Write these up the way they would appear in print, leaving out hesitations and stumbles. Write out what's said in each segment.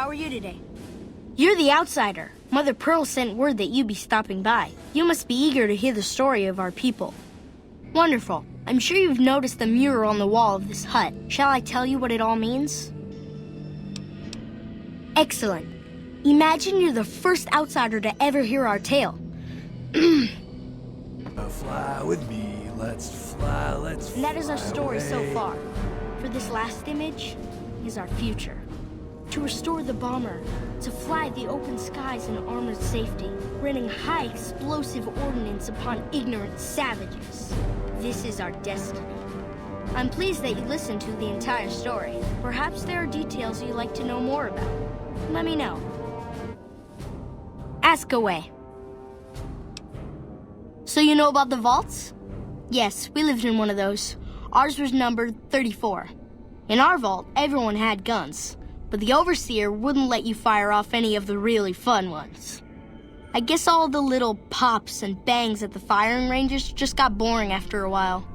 how are you today? You're the outsider. Mother Pearl sent word that you'd be stopping by. You must be eager to hear the story of our people. Wonderful. I'm sure you've noticed the mural on the wall of this hut. Shall I tell you what it all means? Excellent. Imagine you're the first outsider to ever hear our tale. Fly with me, let's fly, And that is our story away. so far. For this last image is our future. To restore the bomber, to fly the open skies in armored safety, raining high explosive ordnance upon ignorant savages. This is our destiny. I'm pleased that you listened to the entire story. Perhaps there are details you'd like to know more about. Let me know. Ask away. So you know about the vaults? Yes, we lived in one of those. Ours was numbered 34. In our vault, everyone had guns, but the overseer wouldn't let you fire off any of the really fun ones. I guess all the little pops and bangs at the firing ranges just got boring after a while.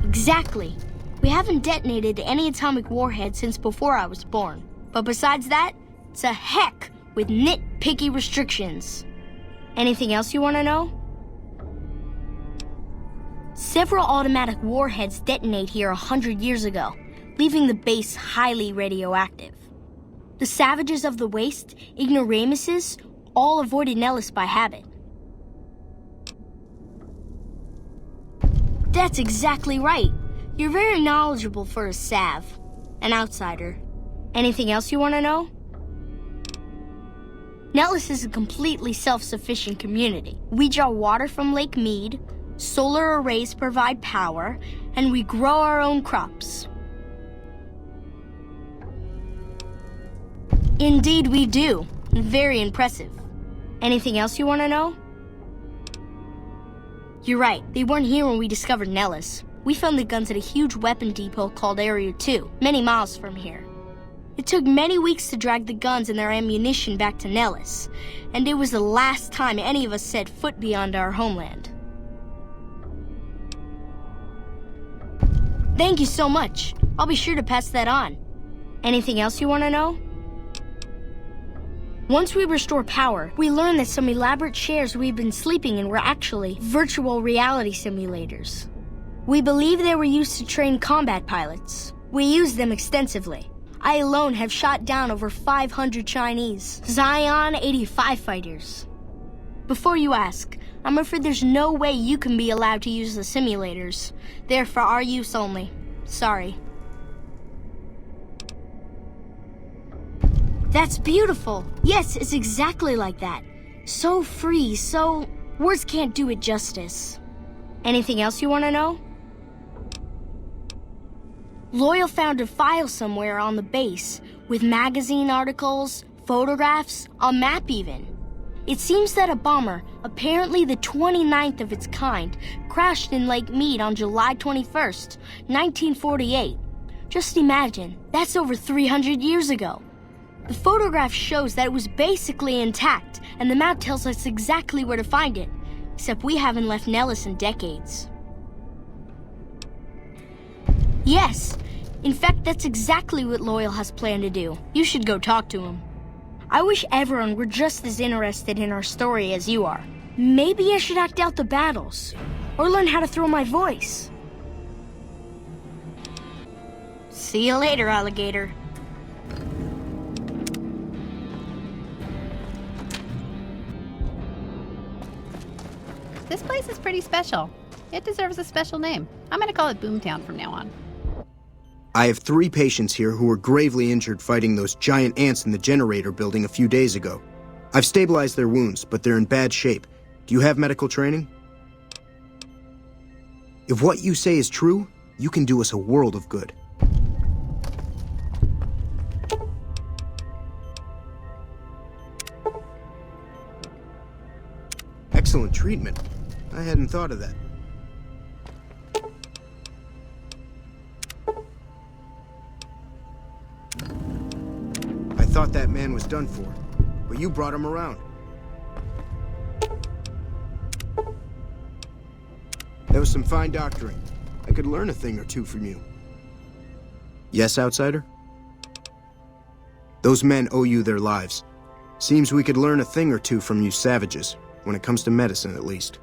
Exactly. We haven't detonated any atomic warheads since before I was born. But besides that, it's a heck with nitpicky restrictions. Anything else you want to know? Several automatic warheads detonate here 100 years ago, leaving the base highly radioactive. The savages of the waste, ignoramuses, all avoided Nellis by habit. That's exactly right. You're very knowledgeable for a Sav, an outsider. Anything else you want to know? Nellis is a completely self-sufficient community. We draw water from Lake Mead, solar arrays provide power, and we grow our own crops. Indeed we do. Very impressive. Anything else you want to know? You're right, they weren't here when we discovered Nellis. We found the guns at a huge weapon depot called Area 2, many miles from here. It took many weeks to drag the guns and their ammunition back to Nellis, and it was the last time any of us set foot beyond our homeland. Thank you so much. I'll be sure to pass that on. Anything else you want to know? Once we restore power, we learned that some elaborate chairs we've been sleeping in were actually virtual reality simulators. We believe they were used to train combat pilots. We used them extensively. I alone have shot down over 500 Chinese Zion 85 fighters. Before you ask, I'm afraid there's no way you can be allowed to use the simulators. They're for our use only. Sorry. That's beautiful. Yes, it's exactly like that. So free, so... words can't do it justice. Anything else you want to know? Loyal found a file somewhere on the base with magazine articles, photographs, a map even. It seems that a bomber, apparently the 29th of its kind, crashed in Lake Mead on July 21st, 1948. Just imagine, that's over 300 years ago. The photograph shows that it was basically intact, and the map tells us exactly where to find it, except we haven't left Nellis in decades. Yes, in fact, that's exactly what Loyal has planned to do. You should go talk to him. I wish everyone were just as interested in our story as you are. Maybe I should act out the battles, or learn how to throw my voice. See you later, alligator. This place is pretty special. It deserves a special name. I'm gonna call it Boomtown from now on. I have 3 patients here who were gravely injured fighting those giant ants in the generator building a few days ago. I've stabilized their wounds, but they're in bad shape. Do you have medical training? If what you say is true, you can do us a world of good. Excellent treatment. I hadn't thought of that. I thought that man was done for, but you brought him around. That was some fine doctoring. I could learn a thing or two from you. Yes, outsider? Those men owe you their lives. Seems we could learn a thing or two from you savages, when it comes to medicine at least.